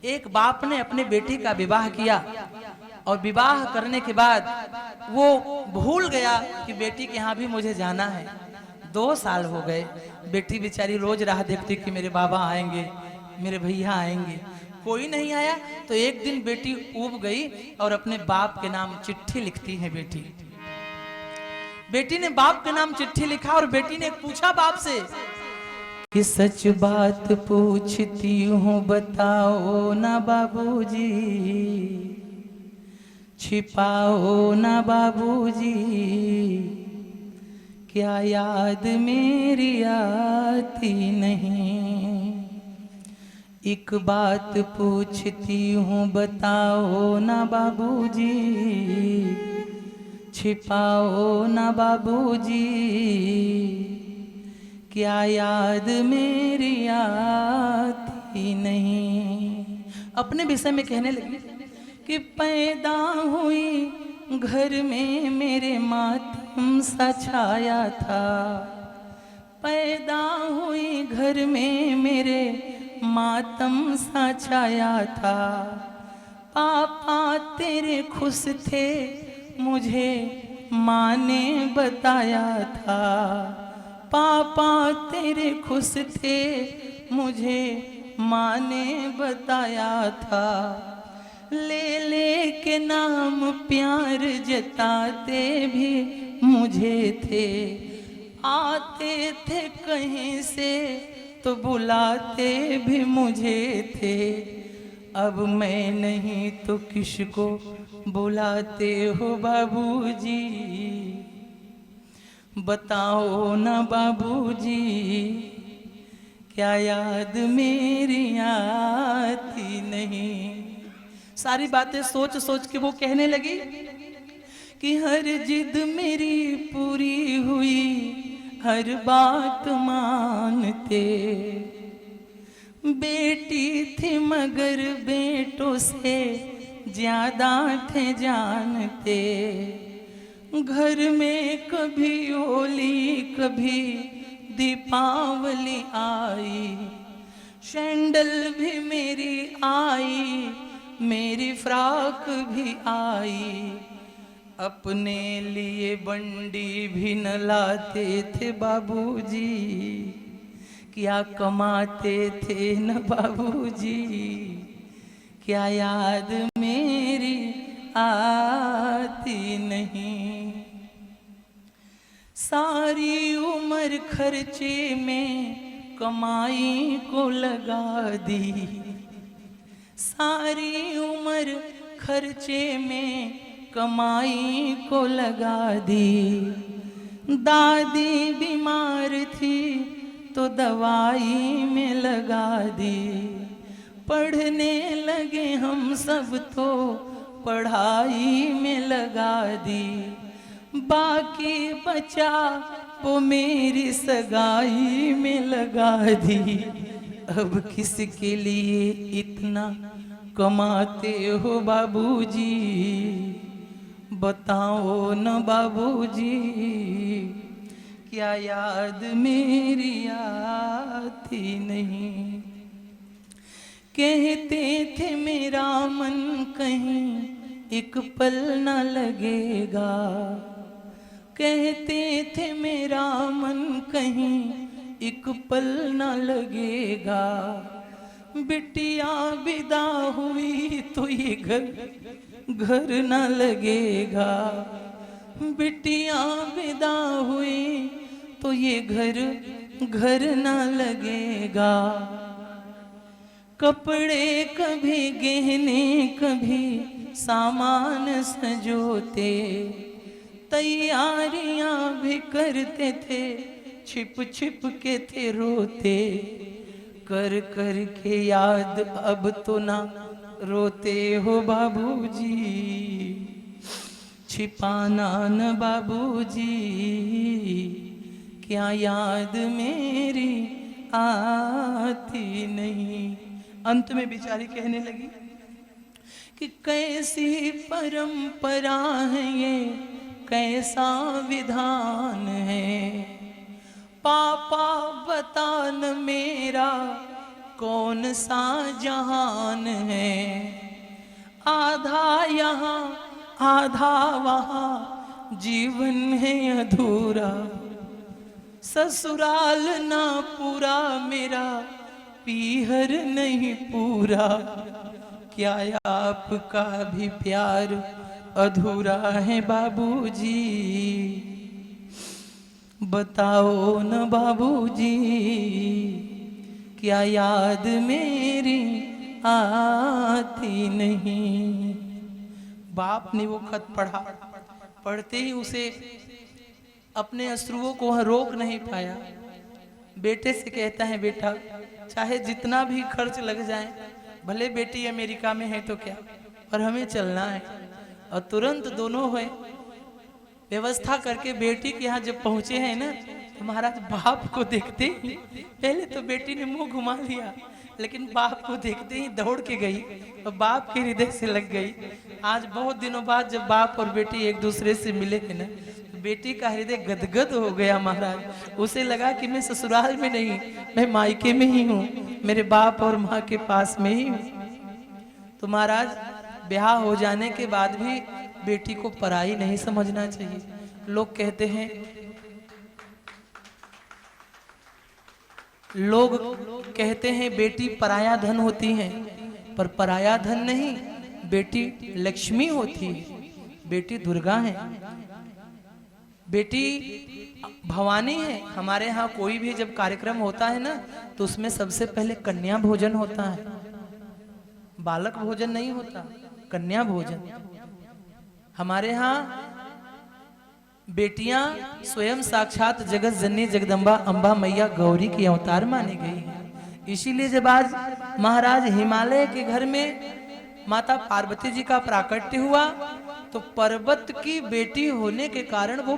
एक बाप ने अपने बेटी का विवाह किया और विवाह करने के बाद वो भूल गया कि बेटी के यहाँ भी मुझे जाना है। 2 साल हो गए, बेटी बेचारी रोज राह देखती कि मेरे बाबा आएंगे, मेरे भैया आएंगे, कोई नहीं आया। तो एक दिन बेटी ऊब गई और अपने बाप के नाम चिट्ठी लिखती है। बेटी ने बाप के नाम चिट्ठी लिखा और बेटी ने पूछा बाप से कि सच बात पूछती हूँ बताओ ना बाबूजी, छिपाओ ना बाबूजी, क्या याद मेरी आती नहीं। एक बात पूछती हूँ बताओ ना बाबूजी, छिपाओ ना बाबूजी, क्या याद मेरी आती नहीं। अपने विषय में कहने लगी कि पैदा हुई घर में मेरे मातम सा छाया था, पैदा हुई घर में मेरे मातम सा छाया था। पापा तेरे खुश थे मुझे माँ ने बताया था, पापा तेरे खुश थे मुझे माँ ने बताया था। ले ले के नाम प्यार जताते भी मुझे थे, आते थे कहीं से तो बुलाते भी मुझे थे। अब मैं नहीं तो किसको बुलाते हो बाबूजी, बताओ ना बाबूजी, क्या याद मेरी आती नहीं। सारी बातें सोच सोच के वो कहने लगी कि हर जिद मेरी पूरी हुई, हर बात मानते। बेटी थी मगर बेटों से ज्यादा थे जानते। घर में कभी होली कभी दीपावली आई, सैंडल भी मेरी आई, मेरी फ्रॉक भी आई। अपने लिए बंडी भी न लाते थे बाबूजी, क्या कमाते थे न बाबूजी, क्या याद मेरी आती नहीं। सारी उम्र खर्चे में कमाई को लगा दी, सारी उम्र खर्चे में कमाई को लगा दी। दादी बीमार थी तो दवाई में लगा दी। पढ़ने लगे हम सब तो पढ़ाई में लगा दी। बाकी बचा वो मेरी सगाई में लगा दी। अब किसके लिए इतना कमाते हो बाबूजी, बताओ न बाबूजी, क्या याद मेरी आती नहीं। कहते थे मेरा मन कहीं एक पल न लगेगा, कहते थे मेरा मन कहीं एक पल न लगेगा। बिटिया विदा हुई तो ये घर न लगेगा, बिटिया विदा हुई तो ये घर न लगेगा। कपड़े कभी गहने कभी सामान सजोते, तैयारियां भी करते थे छिप छिप के थे रोते। कर कर के याद अब तो ना रोते हो बाबूजी, छिपाना न बाबूजी, क्या याद मेरी आती नहीं। अंत में बेचारी कहने लगी कि कैसी परंपरा है ये, कैसा विधान है। पापा बता न मेरा कौन सा जहान है, आधा यहाँ आधा वहाँ जीवन है अधूरा, ससुराल ना पूरा मेरा पीहर नहीं पूरा, क्या आपका भी प्यार अधूरा है बाबूजी, बताओ न बाबूजी, क्या याद मेरी आती नहीं। बाप ने वो खत पढ़ा, पढ़ते ही उसे अपने अश्रुओं को रोक नहीं पाया। बेटे से कहता है, बेटा चाहे जितना भी खर्च लग जाए, भले बेटी अमेरिका में है तो क्या, और हमें चलना है। और तुरंत दोनों हुए व्यवस्था करके बेटी के यहाँ जब पहुंचे हैं ना, तो महाराज बाप को देखते ही, पहले तो बेटी ने मुंह घुमा लिया, लेकिन बाप को देखते ही दौड़ के गई और बाप के हृदय से लग गई। आज बहुत दिनों बाद जब बाप और बेटी एक दूसरे से मिले थे ना, तो बेटी का हृदय गदगद हो गया महाराज। उसे लगा कि मैं ससुराल में नहीं, मैं मायके में ही हूँ, मेरे बाप और माँ के पास में ही हूँ। तो महाराज ब्याह हो जाने के बाद भी बेटी को पराई नहीं समझना चाहिए। लोग कहते हैं, लोग कहते हैं बेटी पराया धन होती है, पर पराया धन नहीं, बेटी लक्ष्मी होती है, बेटी दुर्गा है, बेटी भवानी है। हमारे यहाँ कोई भी जब कार्यक्रम होता है ना, तो उसमें सबसे पहले कन्या भोजन होता है, बालक भोजन नहीं होता, कन्या भोजन। हमारे यहाँ बेटियां स्वयं साक्षात जगत जननी जगदम्बा अम्बा मैया गौरी की अवतार मानी गई है। इसीलिए जब आज महाराज हिमालय के घर में माता पार्वती जी का प्राकट्य हुआ, तो पर्वत की बेटी होने के कारण वो